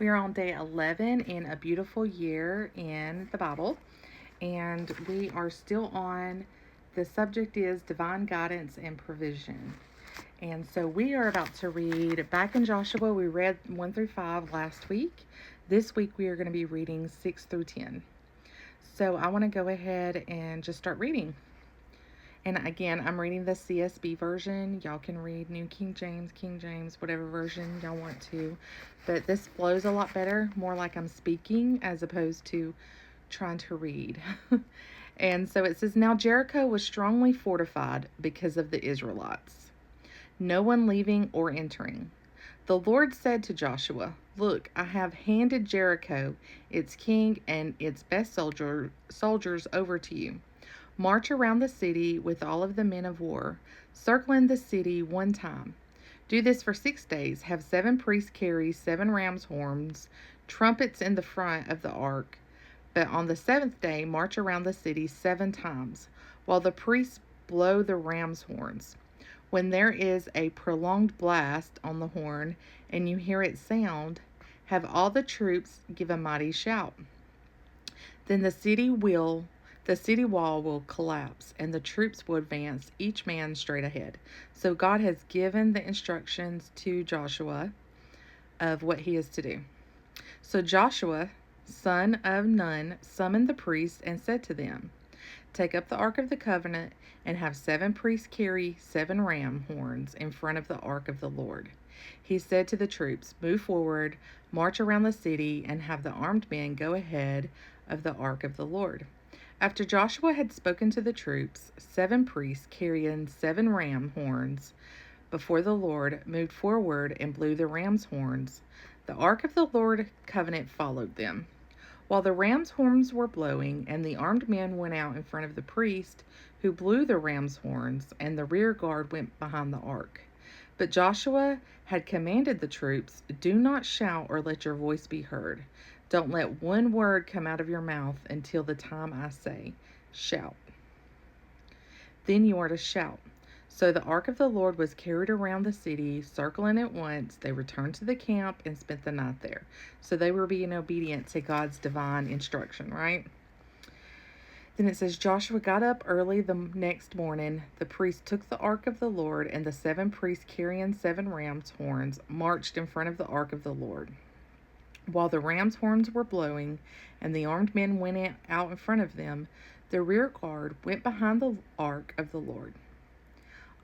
We are on day 11 in a beautiful year in the Bible, and we are still on the subject is divine guidance and provision. And so we are about to read back in Joshua. We read 1 through 5 last week. This week we are going to be reading 6 through 10. So I want to go ahead and just start reading. And again, I'm reading the CSB version. Y'all can read New King James, whatever version y'all want to. But this flows a lot better, more like I'm speaking as opposed to trying to read. And so it says, Now Jericho was strongly fortified because of the Israelites, no one leaving or entering. The Lord said to Joshua, Look, I have handed Jericho, its king, and its best soldiers over to you. March around the city with all of the men of war, circling the city one time. Do this for 6 days. Have 7 priests carry 7 ram's horns, trumpets in the front of the ark. But on the 7th day, march around the city 7 times, while the priests blow the ram's horns. When there is a prolonged blast on the horn and you hear it sound, have all the troops give a mighty shout. Then the city wall will collapse and the troops will advance, each man straight ahead. So God has given the instructions to Joshua of what he is to do. So Joshua, son of Nun, summoned the priests and said to them, Take up the Ark of the Covenant and have 7 priests carry 7 ram horns in front of the Ark of the Lord. He said to the troops, Move forward, march around the city, and have the armed men go ahead of the Ark of the Lord. After Joshua had spoken to the troops, 7 priests carrying 7 ram horns before the Lord moved forward and blew the ram's horns. The Ark of the Lord covenant followed them. While the ram's horns were blowing, and the armed men went out in front of the priest who blew the ram's horns, and the rear guard went behind the ark. But Joshua had commanded the troops, Do not shout or let your voice be heard. Don't let one word come out of your mouth until the time I say, Shout. Then you are to shout. So the ark of the Lord was carried around the city, circling it once. They returned to the camp and spent the night there. So they were being obedient to God's divine instruction, right? Then it says, Joshua got up early the next morning. The priest took the ark of the Lord, and the 7 priests carrying 7 ram's horns marched in front of the ark of the Lord. While the ram's horns were blowing and the armed men went out in front of them, the rear guard went behind the ark of the Lord.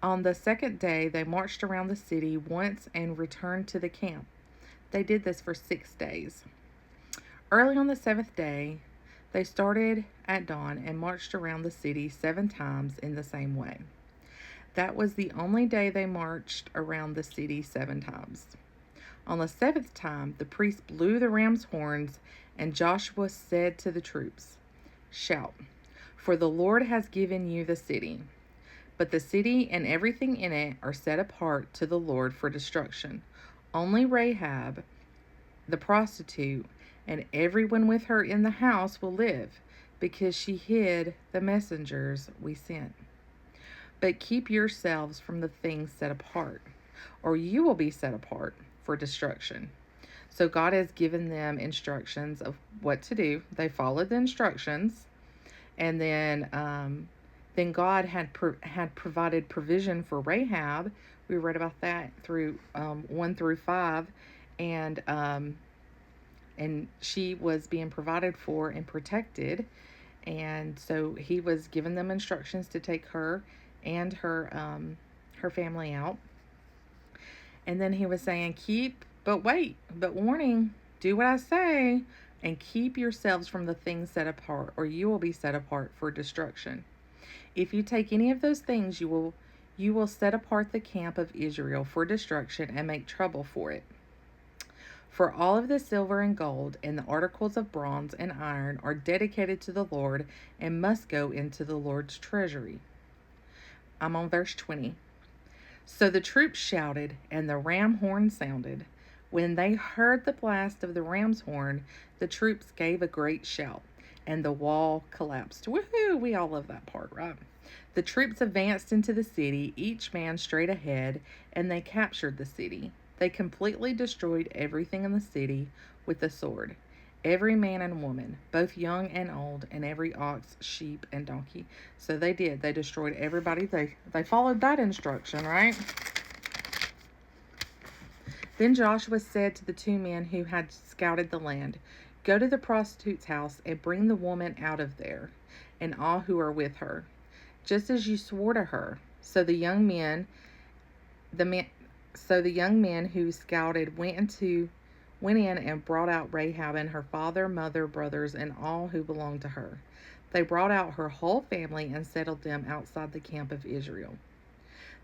On the 2nd day, they marched around the city once and returned to the camp. They did this for 6 days. Early on the 7th day, they started at dawn and marched around the city 7 times in the same way. That was the only day they marched around the city 7 times. On the 7th time, the priest blew the ram's horns, and Joshua said to the troops, Shout, for the Lord has given you the city. But the city and everything in it are set apart to the Lord for destruction. Only Rahab, the prostitute, and everyone with her in the house will live, because she hid the messengers we sent. But keep yourselves from the things set apart, or you will be set apart for destruction. So God has given them instructions of what to do. They followed the instructions, and then God had provided provision for Rahab. We read about that through 1 through 5, and she was being provided for and protected, and so he was giving them instructions to take her and her family out. And then he was saying, but warning, do what I say, and keep yourselves from the things set apart, or you will be set apart for destruction. If you take any of those things, you will set apart the camp of Israel for destruction and make trouble for it. For all of the silver and gold and the articles of bronze and iron are dedicated to the Lord and must go into the Lord's treasury. I'm on verse 20. So the troops shouted, and the ram horn sounded. When they heard the blast of the ram's horn, the troops gave a great shout, and the wall collapsed. Woohoo! We all love that part, right? The troops advanced into the city, each man straight ahead, and they captured the city. They completely destroyed everything in the city with the sword, every man and woman, both young and old, and every ox, sheep, and donkey. So they did. They destroyed everybody. They followed that instruction, right? Then Joshua said to the two men who had scouted the land, "Go to the prostitute's house and bring the woman out of there, and all who are with her, just as you swore to her." So the young men, who scouted went in and brought out Rahab and her father, mother, brothers, and all who belonged to her. They brought out her whole family and settled them outside the camp of Israel.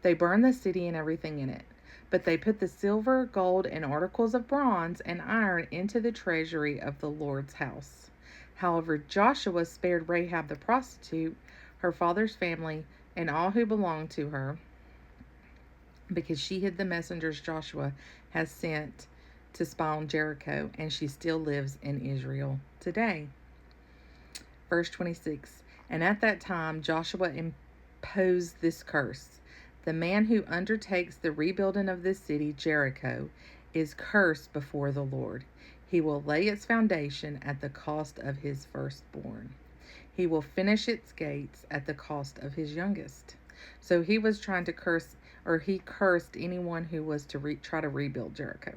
They burned the city and everything in it. But they put the silver, gold, and articles of bronze and iron into the treasury of the Lord's house. However, Joshua spared Rahab the prostitute, her father's family, and all who belonged to her, because she hid the messengers Joshua has sent to spy on Jericho, and she still lives in Israel today. Verse 26, and at that time Joshua imposed this curse: "The man who undertakes the rebuilding of this city, Jericho, is cursed before the Lord. He will lay its foundation at the cost of his firstborn. He will finish its gates at the cost of his youngest." So he was trying to he cursed anyone who was to try to rebuild Jericho.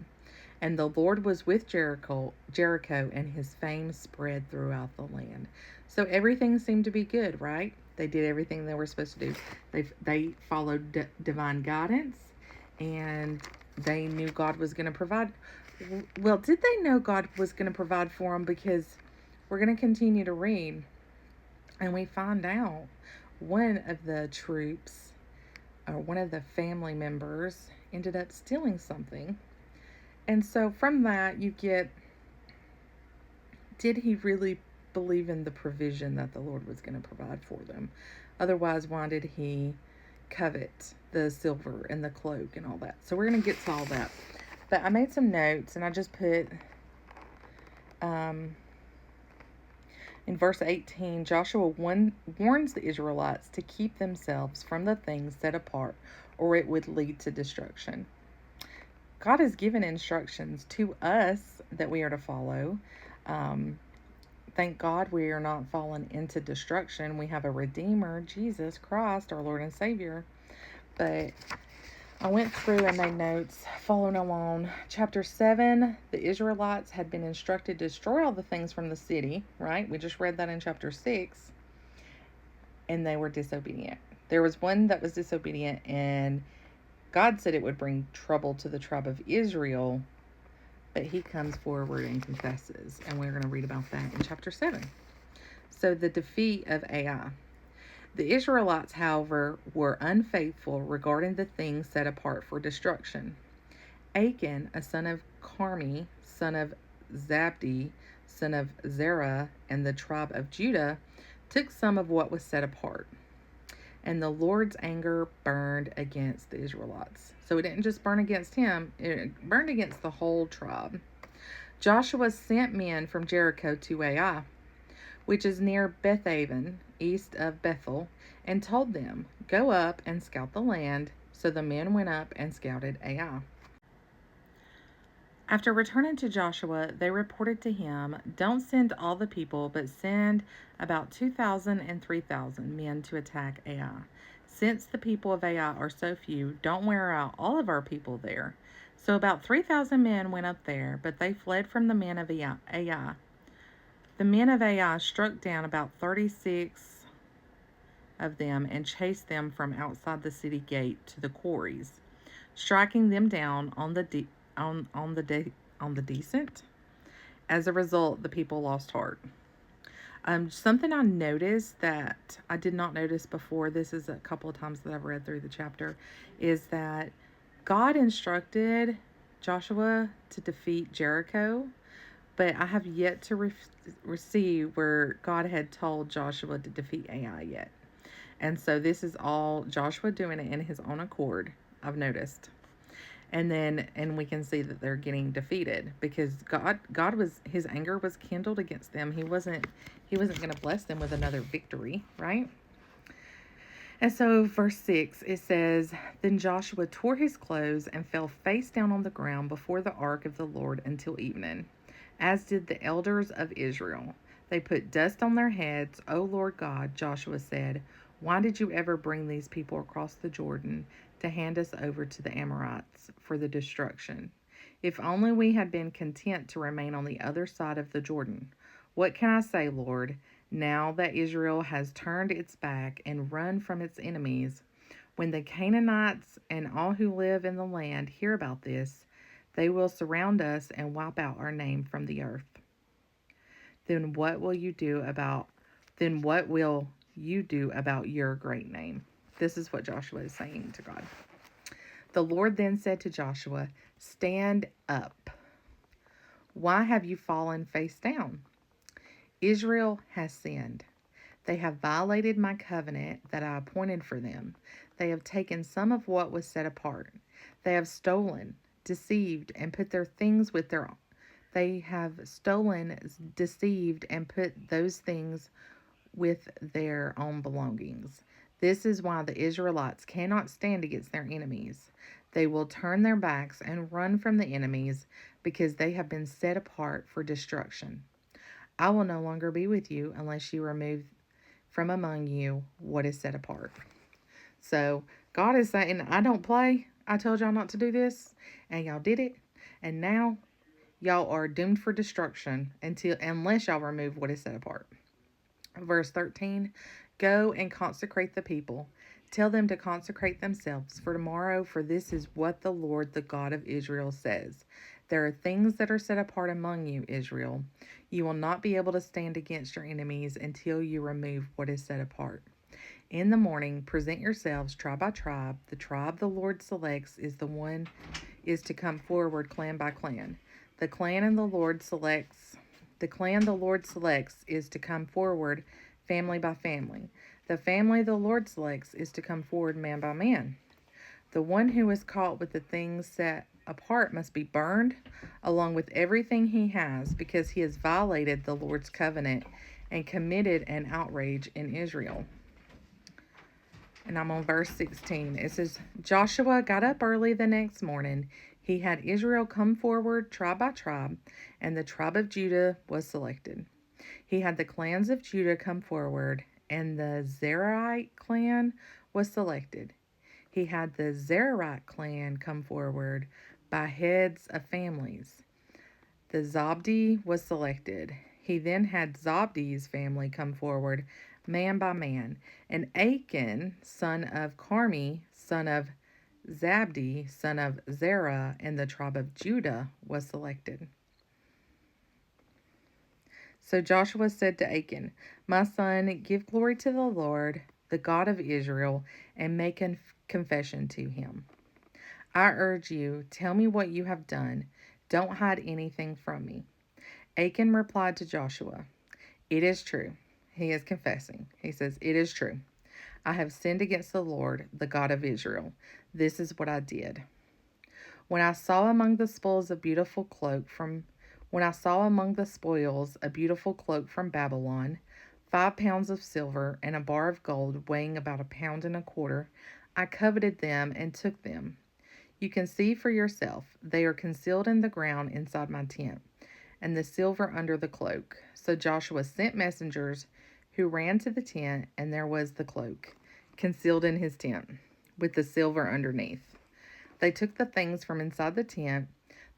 And the Lord was with Jericho, and his fame spread throughout the land. So everything seemed to be good, right? They did everything they were supposed to do. They followed divine guidance, and they knew God was going to provide. Well, did they know God was going to provide for them? Because we're going to continue to read, and we find out one of the troops, or one of the family members, ended up stealing something. And so from that, you get, did he really believe in the provision that the Lord was going to provide for them? Otherwise, why did he covet the silver and the cloak and all that? So we're going to get to all that. But I made some notes, and I just put, in verse 18, Joshua warns the Israelites to keep themselves from the things set apart, or it would lead to destruction. God has given instructions to us that we are to follow. Thank God we are not fallen into destruction. We have a Redeemer, Jesus Christ, our Lord and Savior. But I went through and made notes following along. Chapter 7, the Israelites had been instructed to destroy all the things from the city, right? We just read that in chapter 6. And they were disobedient. There was one that was disobedient, and God said it would bring trouble to the tribe of Israel, but he comes forward and confesses, and we're going to read about that in chapter 7. So the defeat of Ai. The Israelites, however, were unfaithful regarding the things set apart for destruction. Achan, a son of Carmi, son of Zabdi, son of Zerah, and the tribe of Judah, took some of what was set apart. And the Lord's anger burned against the Israelites. So it didn't just burn against him, it burned against the whole tribe. Joshua sent men from Jericho to Ai, which is near Bethaven, east of Bethel, and told them, "Go up and scout the land." So the men went up and scouted Ai. After returning to Joshua, they reported to him, "Don't send all the people, but send about 2,000 and 3,000 men to attack Ai. Since the people of Ai are so few, don't wear out all of our people there." So about 3,000 men went up there, but they fled from the men of Ai. The men of Ai struck down about 36 of them and chased them from outside the city gate to the quarries, striking them down on the decent. As a result, the people lost heart. Something I noticed that I did not notice before, this is a couple of times that I've read through the chapter, is that God instructed Joshua to defeat Jericho, but I have yet to receive where God had told Joshua to defeat Ai yet. And so this is all Joshua doing it in his own accord, I've noticed. And we can see that they're getting defeated because his anger was kindled against them. He wasn't going to bless them with another victory, right? And so, verse 6, it says, Then Joshua tore his clothes and fell face down on the ground before the ark of the Lord until evening, as did the elders of Israel. They put dust on their heads. O Lord God, Joshua said, why did you ever bring these people across the Jordan to hand us over to the Amorites for the destruction? If only we had been content to remain on the other side of the Jordan. What can I say, Lord? Now that Israel has turned its back and run from its enemies, when the Canaanites and all who live in the land hear about this, they will surround us and wipe out our name from the earth. Then what will you do about then what will you do about your great name? This is what Joshua is saying to God. The Lord then said to Joshua, Stand up. Why have you fallen face down? Israel has sinned. They have violated my covenant that I appointed for them. They have taken some of what was set apart. They have stolen, deceived, and put their things with their They have stolen, deceived, and put those things with their own belongings. This is why the Israelites cannot stand against their enemies. They will turn their backs and run from the enemies because they have been set apart for destruction. I will no longer be with you unless you remove from among you what is set apart. So God is saying, I don't play. I told y'all not to do this, and y'all did it. And now y'all are doomed for destruction unless y'all remove what is set apart. Verse 13, Go and consecrate the people. Tell them to consecrate themselves for tomorrow, for this is what the Lord, the God of Israel, says. There are things that are set apart among you, Israel. You will not be able to stand against your enemies until you remove what is set apart. In the morning, present yourselves tribe by tribe. The tribe the Lord selects is to come forward clan by clan. The clan the Lord selects is to come forward family by family. The family the Lord selects is to come forward man by man. The one who is caught with the things set apart must be burned, along with everything he has, because he has violated the Lord's covenant and committed an outrage in Israel. And I'm on verse 16. It says, Joshua got up early the next morning. He had Israel come forward tribe by tribe, and the tribe of Judah was selected. He had the clans of Judah come forward, and the Zerahite clan was selected. He had the Zerahite clan come forward by heads of families. The Zabdi was selected. He then had Zabdi's family come forward man by man, and Achan, son of Carmi, son of Zabdi, son of Zerah, and the tribe of Judah was selected. So Joshua said to Achan, My son, give glory to the Lord, the God of Israel, and make a confession to him. I urge you, tell me what you have done. Don't hide anything from me. Achan replied to Joshua, It is true. He is confessing. He says, It is true. I have sinned against the Lord, the God of Israel. This is what I did. When I saw among the spoils a beautiful cloak from Babylon, 5 pounds of silver, and a bar of gold weighing about 1.25 pounds, I coveted them and took them. You can see for yourself, they are concealed in the ground inside my tent, and the silver under the cloak. So Joshua sent messengers who ran to the tent, and there was the cloak, concealed in his tent, with the silver underneath. They took the things from inside the tent,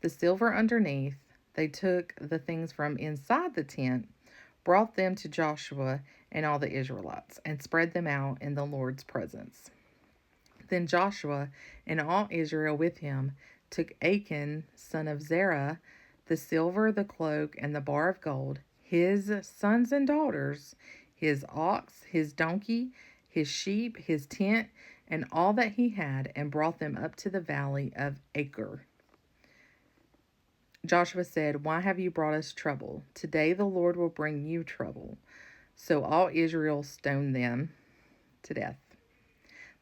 the silver underneath. They took the things from inside the tent, brought them to Joshua and all the Israelites, and spread them out in the Lord's presence. Then Joshua and all Israel with him took Achan, son of Zerah, the silver, the cloak, and the bar of gold, his sons and daughters, his ox, his donkey, his sheep, his tent, and all that he had, and brought them up to the valley of Achor. Joshua said, Why have you brought us trouble? Today the Lord will bring you trouble. So all Israel stoned them to death.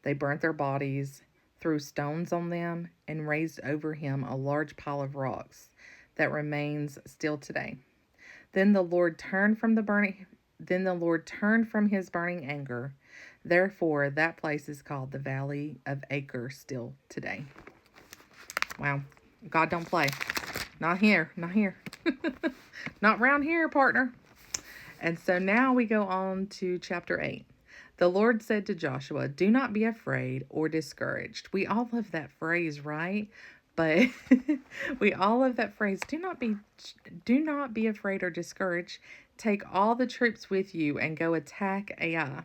They burnt their bodies, threw stones on them, and raised over him a large pile of rocks that remains still today. Then the Lord turned from his burning anger, Therefore, that place is called the Valley of Acre still today. Wow. God don't play. Not here. Not here. Not round here, partner. And so now we go on to chapter 8. The Lord said to Joshua, "Do not be afraid or discouraged." We all love that phrase, right? But we all love that phrase. Do not be afraid or discouraged. Take all the troops with you and go attack Ai.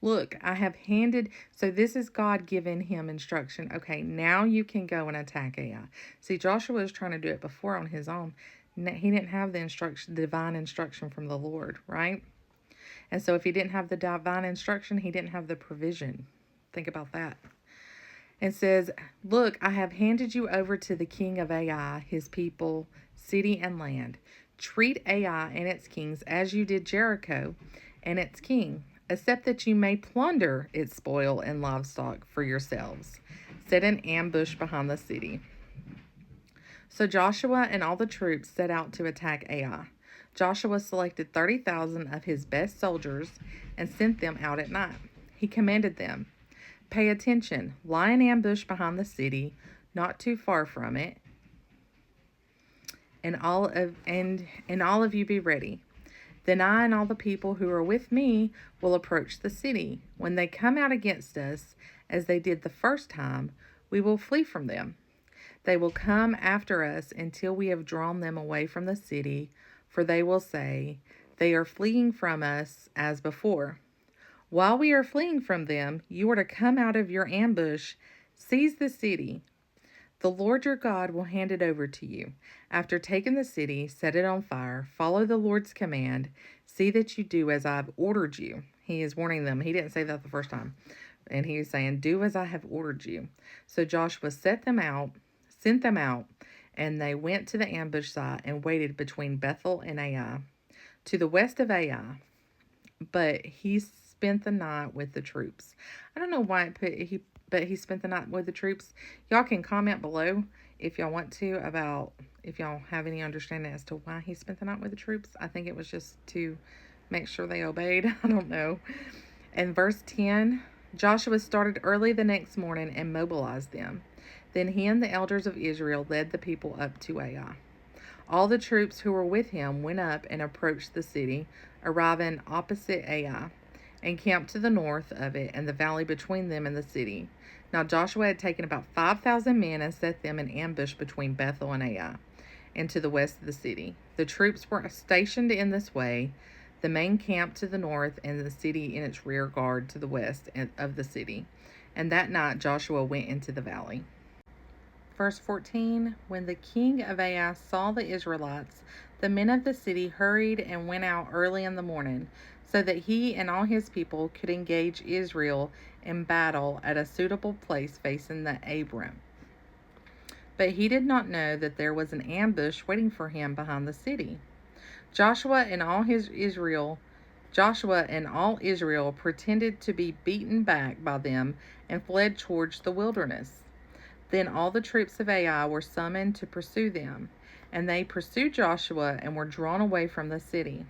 Look, I have handed, so this is God giving him instruction. Okay, now you can go and attack Ai. See, Joshua was trying to do it before on his own. He didn't have the divine instruction from the Lord, right? And so if he didn't have the divine instruction, he didn't have the provision. Think about that. It says, "Look, I have handed you over to the king of Ai, his people, city, and land. Treat Ai and its kings as you did Jericho and its king, except that you may plunder its spoil and livestock for yourselves. Set an ambush behind the city." So Joshua and all the troops set out to attack Ai. Joshua selected 30,000 of his best soldiers and sent them out at night. He commanded them, "Pay attention, lie in ambush behind the city, not too far from it, and all of you be ready. Then I and all the people who are with me will approach the city. When they come out against us, as they did the first time, we will flee from them. They will come after us until we have drawn them away from the city, for they will say, 'They are fleeing from us as before.' While we are fleeing from them, you are to come out of your ambush, seize the city. The Lord your God will hand it over to you. After taking the city, set it on fire, follow the Lord's command, see that you do as I've ordered you." He is warning them. He didn't say that the first time. And he was saying, "Do as I have ordered you." So Joshua sent them out, and they went to the ambush site and waited between Bethel and Ai, to the west of Ai. But he spent the night with the troops. I don't know why but he spent the night with the troops. Y'all can comment below if y'all want to about if y'all have any understanding as to why he spent the night with the troops. I think it was just to make sure they obeyed. I don't know. In verse 10, Joshua started early the next morning and mobilized them. Then he and the elders of Israel led the people up to Ai. All the troops who were with him went up and approached the city, arriving opposite Ai, and camped to the north of it and the valley between them and the city. Now Joshua had taken about 5,000 men and set them in ambush between Bethel and Ai, and to the west of the city. The troops were stationed in this way, the main camp to the north and the city in its rear guard to the west of the city. And that night Joshua went into the valley. Verse 14, when the king of Ai saw the Israelites, the men of the city hurried and went out early in the morning, so that he and all his people could engage Israel in battle at a suitable place facing the Abram. But he did not know that there was an ambush waiting for him behind the city. Joshua and all Israel pretended to be beaten back by them and fled towards the wilderness. Then all the troops of Ai were summoned to pursue them, and they pursued Joshua and were drawn away from the city.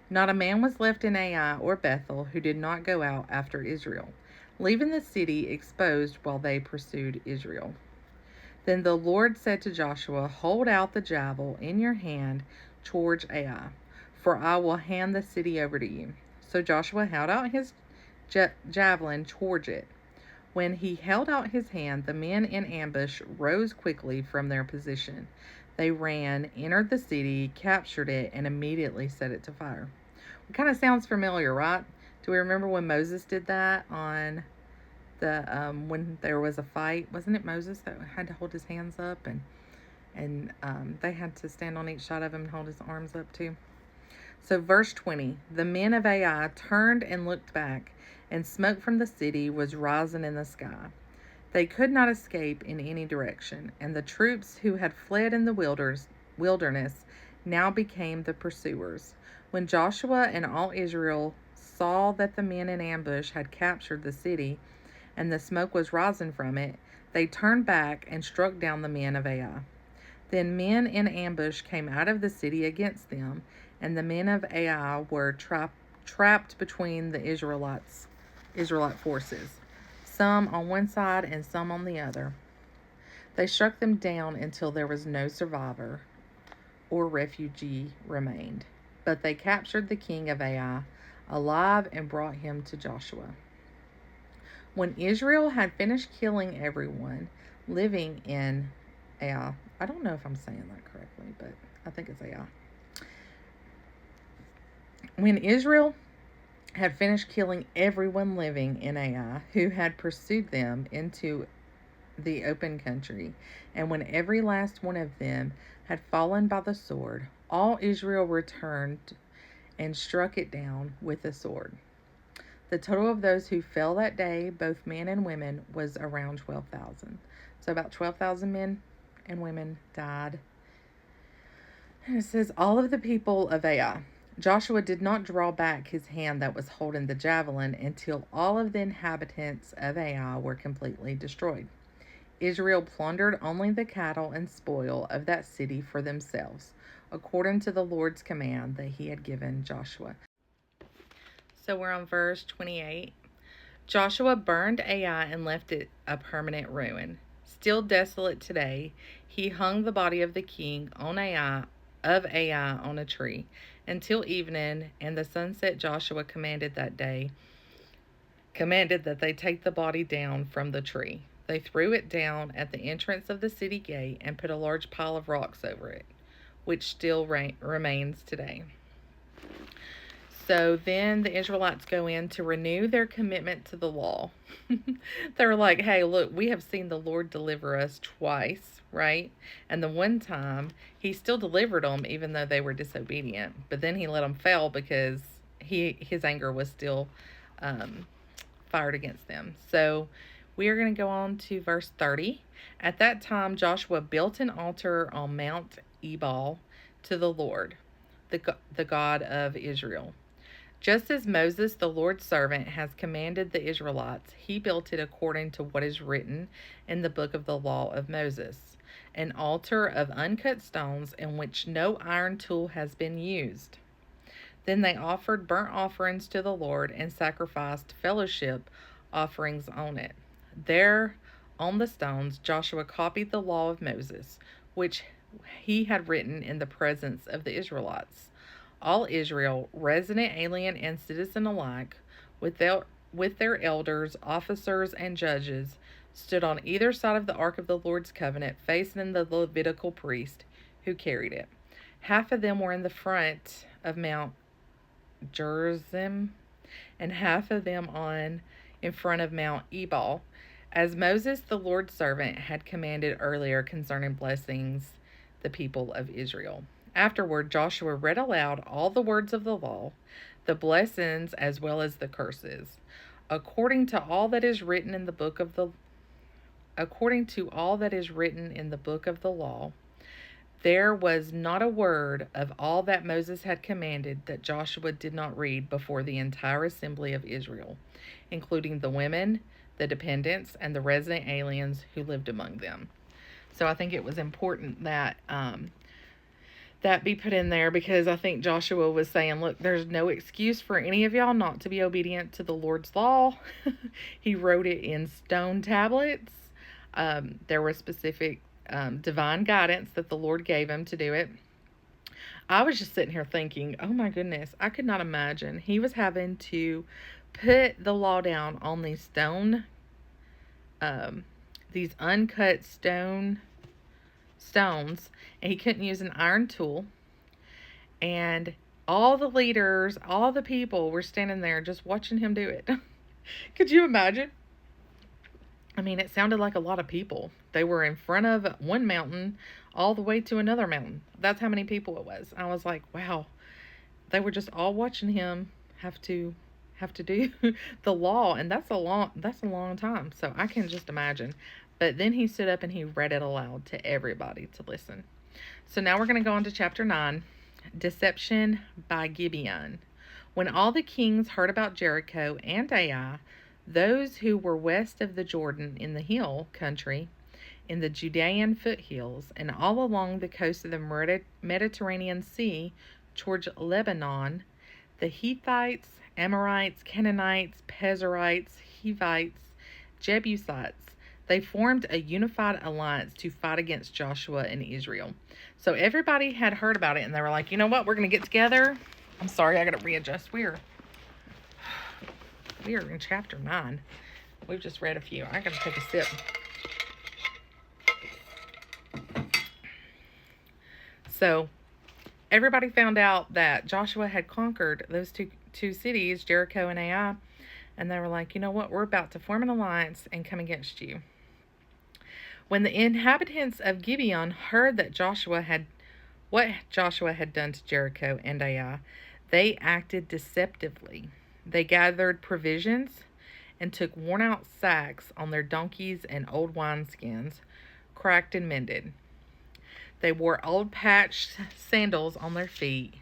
Not a man was left in Ai or Bethel who did not go out after Israel, leaving the city exposed while they pursued Israel. Then the Lord said to Joshua, "Hold out the javelin in your hand towards Ai, for I will hand the city over to you." So Joshua held out his javelin towards it. When he held out his hand, the men in ambush rose quickly from their position. They ran, entered the city, captured it, and immediately set it to fire. It kind of sounds familiar, right? Do we remember when Moses did that on the when there was a fight? Wasn't it Moses that had to hold his hands up and they had to stand on each side of him and hold his arms up too? So verse 20, the men of Ai turned and looked back, and smoke from the city was rising in the sky. They could not escape in any direction, and the troops who had fled in the wilderness now became the pursuers. When Joshua and all Israel saw that the men in ambush had captured the city, and the smoke was rising from it, they turned back and struck down the men of Ai. Then men in ambush came out of the city against them, and the men of Ai were trapped between the Israelites Israelite forces, some on one side and some on the other. They struck them down until there was no survivor or refugee remained. But they captured the king of Ai alive and brought him to Joshua. When Israel had finished killing everyone living in Ai, I don't know if I'm saying that correctly, but I think it's Ai. When Israel had finished killing everyone living in Ai who had pursued them into the open country, and when every last one of them had fallen by the sword, all Israel returned and struck it down with the sword. The total of those who fell that day, both men and women, was around 12,000. So about 12,000 men and women died. And it says, all of the people of Ai. Joshua did not draw back his hand that was holding the javelin until all of the inhabitants of Ai were completely destroyed. Israel plundered only the cattle and spoil of that city for themselves, according to the Lord's command that he had given Joshua. So we're on verse 28. Joshua burned Ai and left it a permanent ruin. Still desolate today, he hung the body of the king on Ai on a tree until evening, and the sunset Joshua commanded that they take the body down from the tree. They threw it down at the entrance of the city gate and put a large pile of rocks over it, which still remains today. So then the Israelites go in to renew their commitment to the law. They're like, hey, look, we have seen the Lord deliver us twice, right? And the one time he still delivered them even though they were disobedient. But then he let them fail because his anger was still fired against them. So we are going to go on to verse 30. At that time, Joshua built an altar on Mount Ebal to the Lord, the God of Israel. Just as Moses, the Lord's servant, has commanded the Israelites, he built it according to what is written in the book of the law of Moses, an altar of uncut stones in which no iron tool has been used. Then they offered burnt offerings to the Lord and sacrificed fellowship offerings on it. There, on the stones, Joshua copied the law of Moses, which he had written in the presence of the Israelites. All Israel, resident, alien, and citizen alike, with their elders, officers, and judges, stood on either side of the ark of the Lord's covenant, facing the Levitical priest who carried it. Half of them were in the front of Mount Gerizim, and half of them in front of Mount Ebal, as Moses, the Lord's servant, had commanded earlier concerning blessings the people of Israel. Afterward, Joshua read aloud all the words of the law, the blessings as well as the curses, according to all that is written in the book of the law. There was not a word of all that Moses had commanded that Joshua did not read before the entire assembly of Israel, including the women, the dependents, and the resident aliens who lived among them. So I think it was important that that be put in there, because I think Joshua was saying, look, there's no excuse for any of y'all not to be obedient to the Lord's law. He wrote it in stone tablets. There was specific divine guidance that the Lord gave him to do it. I was just sitting here thinking, oh my goodness, I could not imagine. He was having to put the law down on these these uncut stones, and he couldn't use an iron tool. And all the leaders, all the people were standing there just watching him do it. Could you imagine? I mean, it sounded like a lot of people. They were in front of one mountain all the way to another mountain. That's how many people it was. I was like, wow. They were just all watching him have to do the law, and that's a long time. So I can just imagine. But then he stood up and he read it aloud to everybody to listen. So now we're going to go on to chapter 9, Deception by Gibeon. When all the kings heard about Jericho and Ai, those who were west of the Jordan in the hill country, in the Judean foothills, and all along the coast of the Mediterranean Sea towards Lebanon, The Hittites, Amorites, Canaanites, Pezerites, Hivites, Jebusites. They formed a unified alliance to fight against Joshua and Israel. So everybody had heard about it, and they were like, you know what, we're going to get together. I'm sorry, I got to readjust. We are in chapter 9. We've just read a few. I got to take a sip. So everybody found out that Joshua had conquered those two cities, Jericho and Ai, and they were like, you know what, we're about to form an alliance and come against you. When the inhabitants of Gibeon heard that what Joshua had done to Jericho and Ai, they acted deceptively. They gathered provisions and took worn-out sacks on their donkeys and old wineskins, cracked and mended. They wore old patched sandals on their feet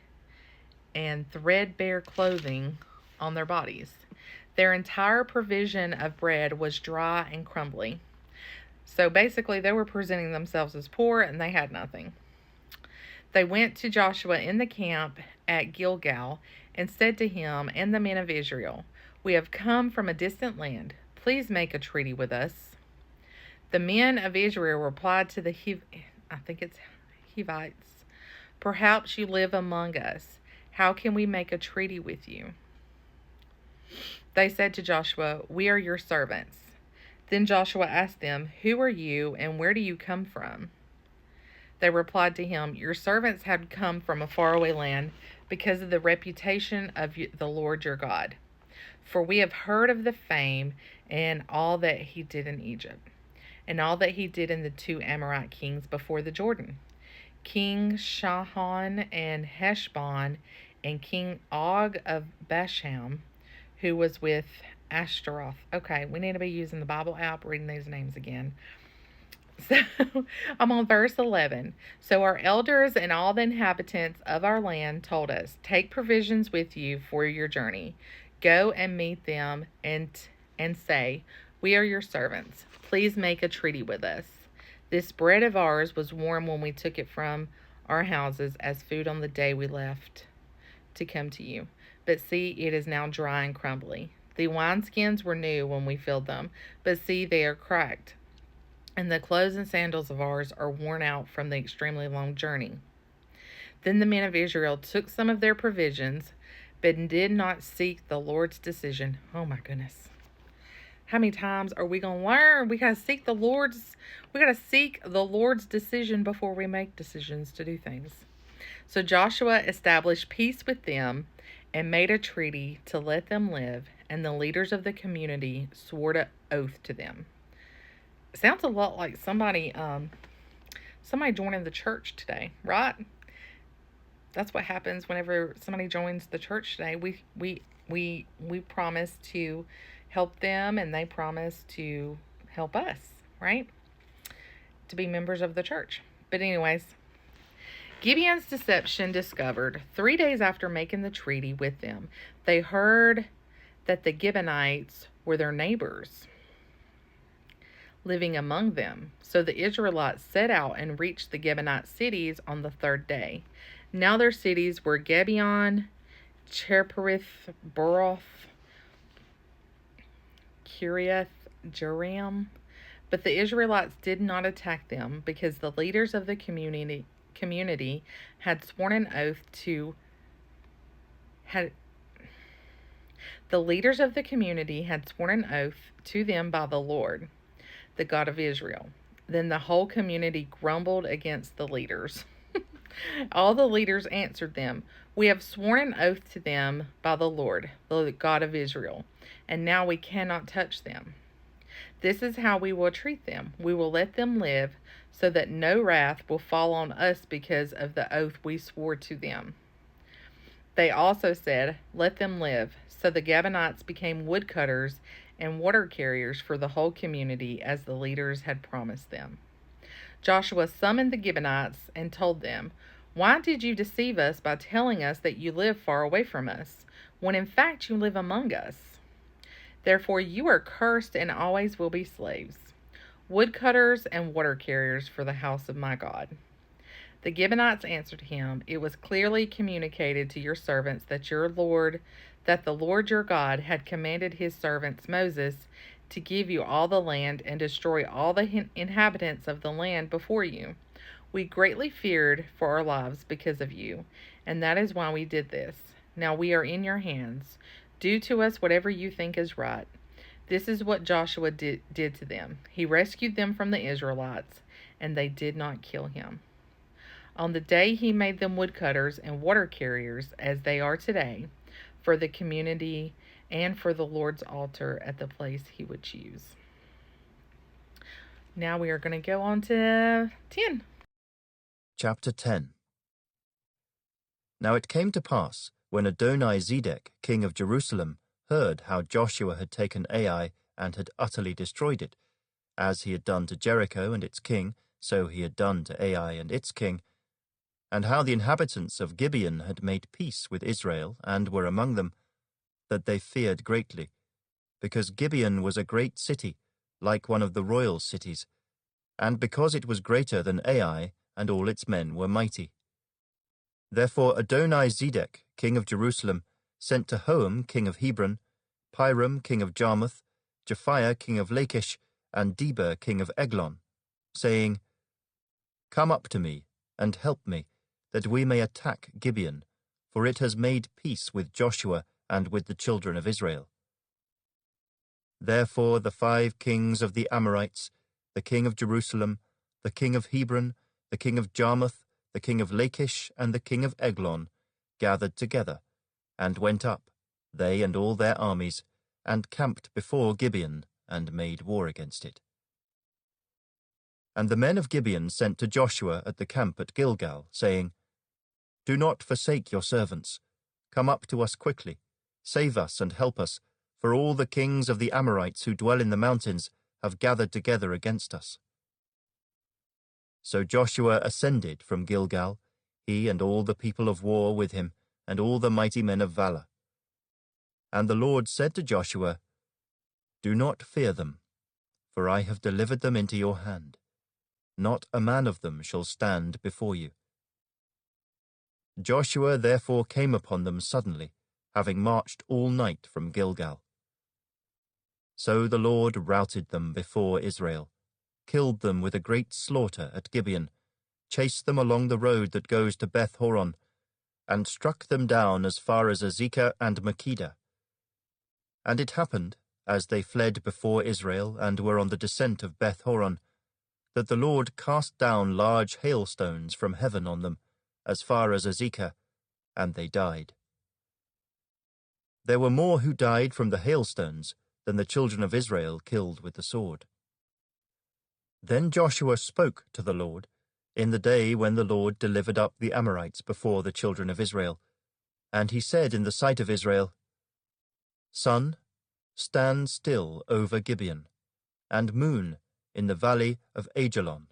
and threadbare clothing on their bodies. Their entire provision of bread was dry and crumbly. So basically, they were presenting themselves as poor, and they had nothing. They went to Joshua in the camp at Gilgal and said to him and the men of Israel, "We have come from a distant land. Please make a treaty with us." The men of Israel replied to the Hivites, "Perhaps you live among us. How can we make a treaty with you?" They said to Joshua, "We are your servants." Then Joshua asked them, "Who are you and where do you come from?" They replied to him, "Your servants have come from a faraway land because of the reputation of the Lord your God. For we have heard of the fame and all that he did in Egypt, and all that he did in the 2 Amorite kings before the Jordan, King Sihon and Heshbon, and King Og of Bashan, who was with Ashtaroth." Okay, we need to be using the Bible app, reading these names again. So I'm on verse 11. "So our elders and all the inhabitants of our land told us, 'Take provisions with you for your journey. Go and meet them and say, "We are your servants. Please make a treaty with us. This bread of ours was warm when we took it from our houses as food on the day we left to come to you. But see, it is now dry and crumbly. The wineskins were new when we filled them, but see, they are cracked. And the clothes and sandals of ours are worn out from the extremely long journey." Then the men of Israel took some of their provisions, but did not seek the Lord's decision. Oh my goodness. How many times are we going to learn? We got to seek the Lord's decision before we make decisions to do things. So Joshua established peace with them and made a treaty to let them live, and the leaders of the community swore an oath to them. Sounds a lot like somebody joining the church today, right? That's what happens whenever somebody joins the church today. We promise to help them, and they promise to help us, right? To be members of the church. But anyways, Gibeon's deception discovered 3 days after making the treaty with them. They heard that the Gibeonites were their neighbors living among them. So the Israelites set out and reached the Gibeonite cities on the 3rd day. Now their cities were Gibeon, Cherparith, Baroth, Kiriath Jearim. But the Israelites did not attack them because the leaders of the community had sworn an oath to them by the Lord, the God of Israel. Then the whole community grumbled against the leaders. All the leaders answered them, "We have sworn an oath to them by the Lord, the God of Israel, and now we cannot touch them. This is how we will treat them. We will let them live so that no wrath will fall on us because of the oath we swore to them." They also said, "Let them live." So the Gibeonites became woodcutters and water carriers for the whole community, as the leaders had promised them. Joshua summoned the Gibeonites and told them, "Why did you deceive us by telling us that you live far away from us, when in fact you live among us? Therefore you are cursed and always will be slaves, woodcutters and water carriers for the house of my God." The Gibeonites answered him, "It was clearly communicated to your servants that the Lord your God had commanded his servants Moses to give you all the land and destroy all the inhabitants of the land before you. We greatly feared for our lives because of you, and that is why we did this. Now we are in your hands. Do to us whatever you think is right." This is what Joshua did to them. He rescued them from the Israelites, and they did not kill him. On the day he made them woodcutters and water carriers, as they are today, for the community and for the Lord's altar at the place he would choose. Now we are going to go on to 10. Chapter 10. Now it came to pass, when Adoni-Zedek, king of Jerusalem, heard how Joshua had taken Ai and had utterly destroyed it, as he had done to Jericho and its king, so he had done to Ai and its king, and how the inhabitants of Gibeon had made peace with Israel and were among them, that they feared greatly, because Gibeon was a great city, like one of the royal cities, and because it was greater than Ai, and all its men were mighty. Therefore Adoni-Zedek, king of Jerusalem, sent to Hoam, king of Hebron, Piram, king of Jarmuth, Japhiah, king of Lachish, and Deber, king of Eglon, saying, "Come up to me, and help me, that we may attack Gibeon, for it has made peace with Joshua and with the children of Israel." Therefore the 5 kings of the Amorites, the king of Jerusalem, the king of Hebron, the king of Jarmuth, the king of Lachish, and the king of Eglon, gathered together, and went up, they and all their armies, and camped before Gibeon, and made war against it. And the men of Gibeon sent to Joshua at the camp at Gilgal, saying, "Do not forsake your servants. Come up to us quickly. Save us and help us, for all the kings of the Amorites who dwell in the mountains have gathered together against us." So Joshua ascended from Gilgal, he and all the people of war with him, and all the mighty men of valor. And the Lord said to Joshua, "Do not fear them, for I have delivered them into your hand. Not a man of them shall stand before you." Joshua therefore came upon them suddenly, having marched all night from Gilgal. So the Lord routed them before Israel, killed them with a great slaughter at Gibeon, chased them along the road that goes to Beth Horon, and struck them down as far as Azekah and Makkedah. And it happened, as they fled before Israel and were on the descent of Beth Horon, that the Lord cast down large hailstones from heaven on them, as far as Azekah, and they died. There were more who died from the hailstones than the children of Israel killed with the sword. Then Joshua spoke to the Lord in the day when the Lord delivered up the Amorites before the children of Israel, and he said in the sight of Israel, "Sun, stand still over Gibeon, and moon in the valley of Ajalon."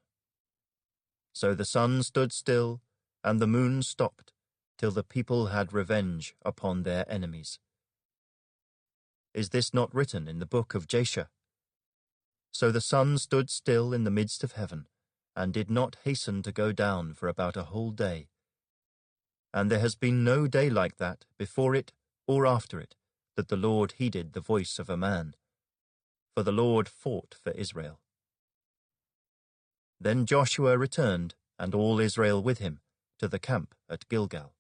So the sun stood still, and the moon stopped, till the people had revenge upon their enemies. Is this not written in the book of Jasher? So the sun stood still in the midst of heaven, and did not hasten to go down for about a whole day. And there has been no day like that, before it or after it, that the Lord heeded the voice of a man. For the Lord fought for Israel. Then Joshua returned, and all Israel with him, to the camp at Gilgal.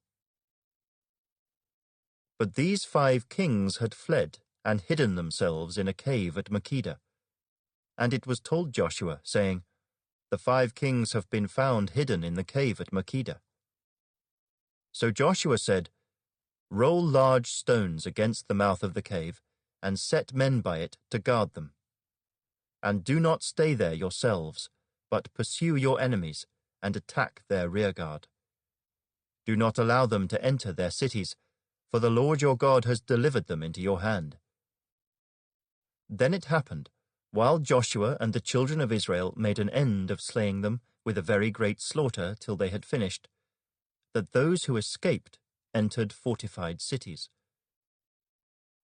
But these 5 kings had fled and hidden themselves in a cave at Makkedah. And it was told Joshua, saying, "The 5 kings have been found hidden in the cave at Makkedah." So Joshua said, "Roll large stones against the mouth of the cave, and set men by it to guard them. And do not stay there yourselves, but pursue your enemies, and attack their rearguard. Do not allow them to enter their cities, for the Lord your God has delivered them into your hand." Then it happened, while Joshua and the children of Israel made an end of slaying them with a very great slaughter till they had finished, that those who escaped entered fortified cities.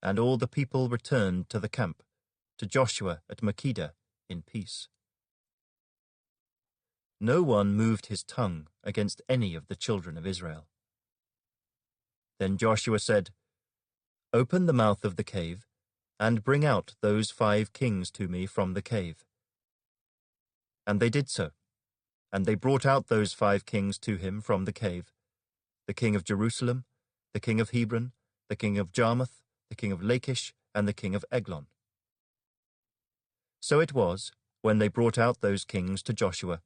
And all the people returned to the camp, to Joshua at Makkedah, in peace. no one moved his tongue against any of the children of Israel. Then Joshua said, "Open the mouth of the cave, and bring out those 5 kings to me from the cave." And they did so, and they brought out those 5 kings to him from the cave, the king of Jerusalem, the king of Hebron, the king of Jarmuth, the king of Lachish, and the king of Eglon. So it was, when they brought out those kings to Joshua,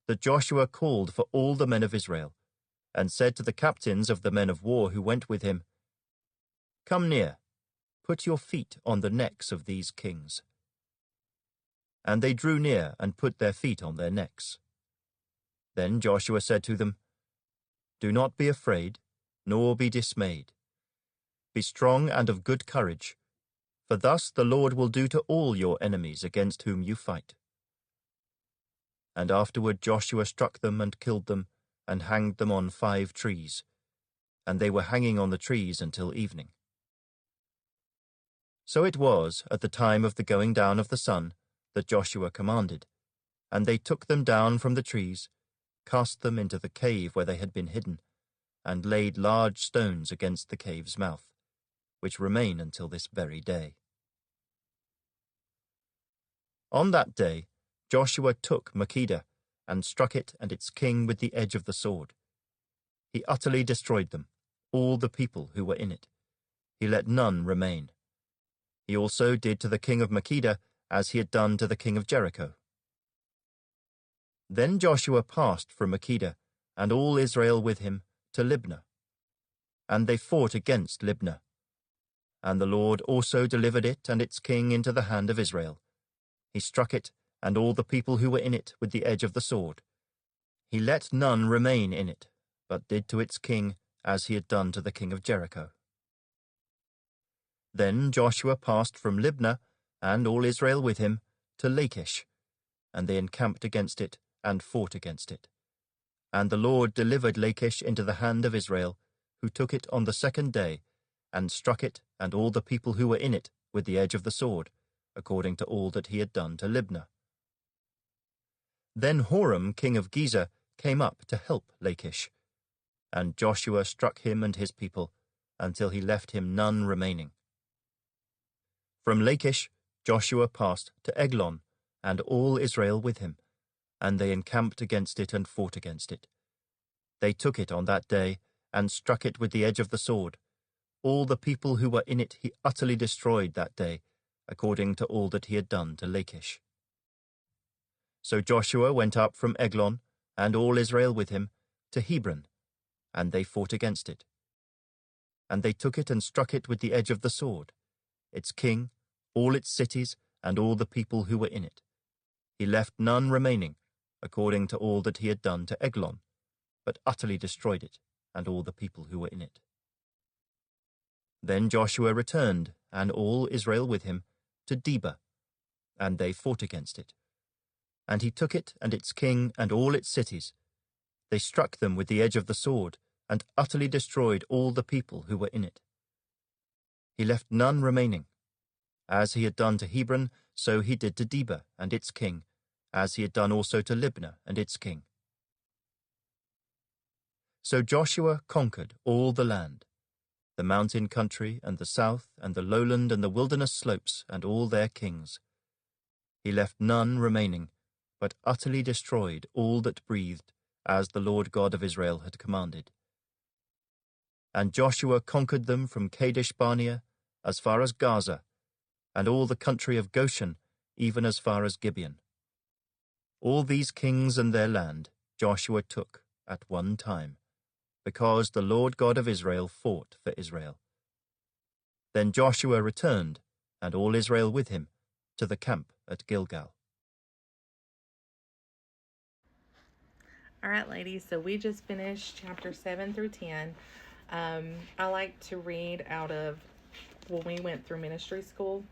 that Joshua called for all the men of Israel, and said to the captains of the men of war who went with him, "Come near, put your feet on the necks of these kings." And they drew near and put their feet on their necks. Then Joshua said to them, "Do not be afraid, nor be dismayed. Be strong and of good courage, for thus the Lord will do to all your enemies against whom you fight." And afterward Joshua struck them and killed them, and hanged them on 5 trees, and they were hanging on the trees until evening. So it was, at the time of the going down of the sun, that Joshua commanded, and they took them down from the trees, cast them into the cave where they had been hidden, and laid large stones against the cave's mouth, which remain until this very day. On that day Joshua took Makkedah, and struck it and its king with the edge of the sword. He utterly destroyed them, all the people who were in it. He let none remain. He also did to the king of Makkedah as he had done to the king of Jericho. Then Joshua passed from Makkedah, and all Israel with him, to Libnah. And they fought against Libnah. And the Lord also delivered it and its king into the hand of Israel. He struck it, and all the people who were in it, with the edge of the sword. He let none remain in it, but did to its king as he had done to the king of Jericho. Then Joshua passed from Libnah, and all Israel with him, to Lachish, and they encamped against it, and fought against it. And the Lord delivered Lachish into the hand of Israel, who took it on the 2nd day, and struck it, and all the people who were in it, with the edge of the sword, according to all that he had done to Libnah. Then Horam, king of Gezer, came up to help Lachish, and Joshua struck him and his people, until he left him none remaining. From Lachish Joshua passed to Eglon, and all Israel with him, and they encamped against it and fought against it. They took it on that day, and struck it with the edge of the sword. All the people who were in it he utterly destroyed that day, according to all that he had done to Lachish. So Joshua went up from Eglon, and all Israel with him, to Hebron, and they fought against it. And they took it and struck it with the edge of the sword, its king, all its cities, and all the people who were in it. He left none remaining, according to all that he had done to Eglon, but utterly destroyed it, and all the people who were in it. Then Joshua returned, and all Israel with him, to Debir, and they fought against it. And he took it and its king and all its cities. They struck them with the edge of the sword, and utterly destroyed all the people who were in it. He left none remaining. As he had done to Hebron, so he did to Debir and its king, as he had done also to Libnah and its king. So Joshua conquered all the land, the mountain country and the south and the lowland and the wilderness slopes and all their kings. He left none remaining, but utterly destroyed all that breathed, as the Lord God of Israel had commanded. And Joshua conquered them from Kadesh Barnea as far as Gaza, and all the country of Goshen, even as far as Gibeon. All these kings and their land Joshua took at one time, because the Lord God of Israel fought for Israel. Then Joshua returned, and all Israel with him, to the camp at Gilgal. All right, ladies, so we just finished chapter 7 through 10. I like to read out of, when we went through ministry school,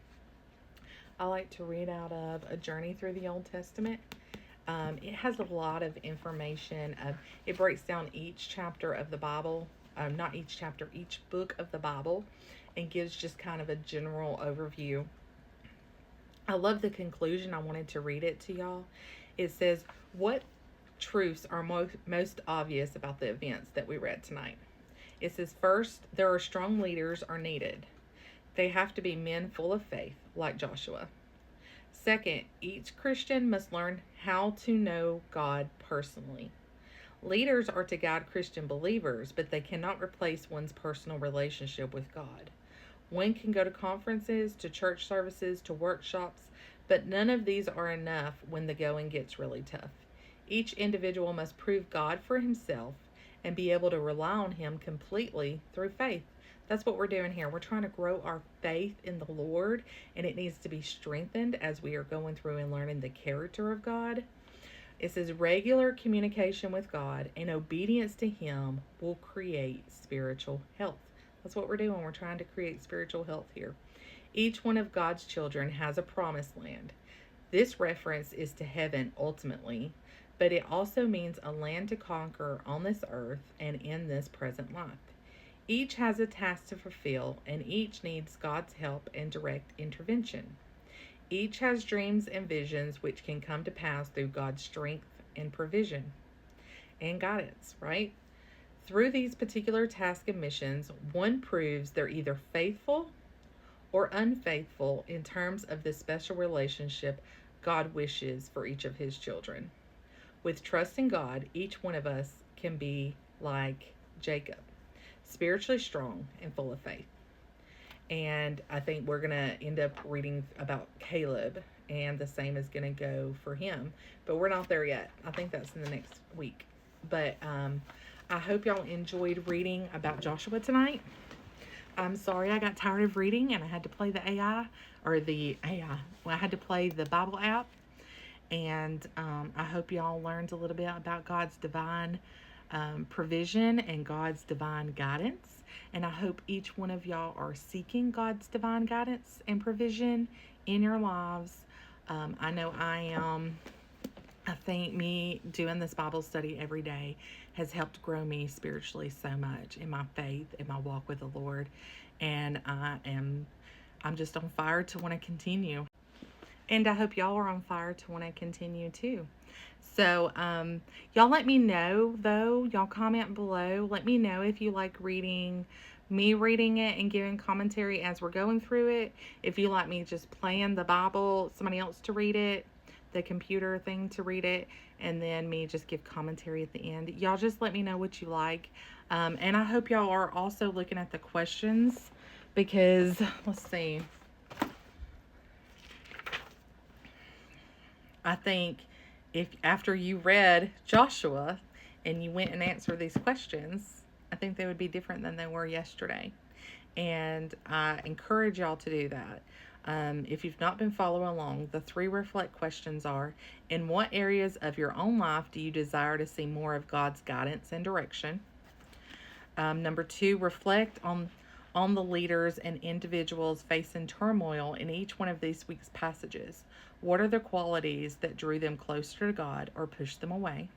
I like to read out of A Journey Through the Old Testament. It has a lot of information. It breaks down each chapter of the Bible, not each chapter, each book of the Bible, and gives just kind of a general overview. I love the conclusion. I wanted to read it to y'all. It says, what truths are most obvious about the events that we read tonight. It says, first, there are strong leaders are needed. They have to be men full of faith, like Joshua. Second, each Christian must learn how to know God personally. Leaders are to guide Christian believers, but they cannot replace one's personal relationship with God. One can go to conferences, to church services, to workshops, but none of these are enough when the going gets really tough. Each individual must prove God for himself and be able to rely on Him completely through faith. That's what we're doing here. We're trying to grow our faith in the Lord, and it needs to be strengthened as we are going through and learning the character of God. It says regular communication with God and obedience to Him will create spiritual health. That's what we're doing. We're trying to create spiritual health here. Each one of God's children has a promised land. This reference is to heaven ultimately, but it also means a land to conquer on this earth and in this present life. Each has a task to fulfill, and each needs God's help and direct intervention. Each has dreams and visions which can come to pass through God's strength and provision and guidance, right? Through these particular tasks and missions, one proves they're either faithful or unfaithful in terms of the special relationship God wishes for each of His children. With trust in God, each one of us can be like Jacob, spiritually strong and full of faith. And I think we're going to end up reading about Caleb, and the same is going to go for him. But we're not there yet. I think that's in the next week. But I hope y'all enjoyed reading about Joshua tonight. I'm sorry I got tired of reading and I had to play the I had to play the Bible app. And I hope y'all learned a little bit about God's divine provision and God's divine guidance. And I hope each one of y'all are seeking God's divine guidance and provision in your lives. I know I am. I think me doing this Bible study every day has helped grow me spiritually so much in my faith, in my walk with the Lord. And I'm just on fire to want to continue. And I hope y'all are on fire to want to continue too. So, y'all let me know though. Y'all comment below. Let me know if you like me reading it and giving commentary as we're going through it. If you like me just playing the Bible, somebody else to read it, the computer thing to read it, and then me just give commentary at the end. Y'all just let me know what you like. And I hope y'all are also looking at the questions because, let's see. I think if after you read Joshua and you went and answered these questions, I think they would be different than they were yesterday. And I encourage y'all to do that. If you've not been following along, the 3 reflect questions are: in what areas of your own life do you desire to see more of God's guidance and direction? Number 2, reflect on the leaders and individuals facing turmoil in each one of these week's passages. What are the qualities that drew them closer to God or pushed them away?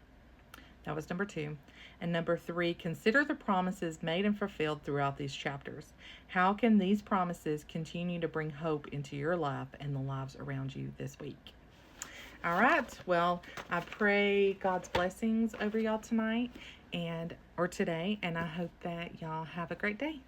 That was number 2. And number 3, consider the promises made and fulfilled throughout these chapters. How can these promises continue to bring hope into your life and the lives around you this week? All right. Well, I pray God's blessings over y'all tonight or today, and I hope that y'all have a great day.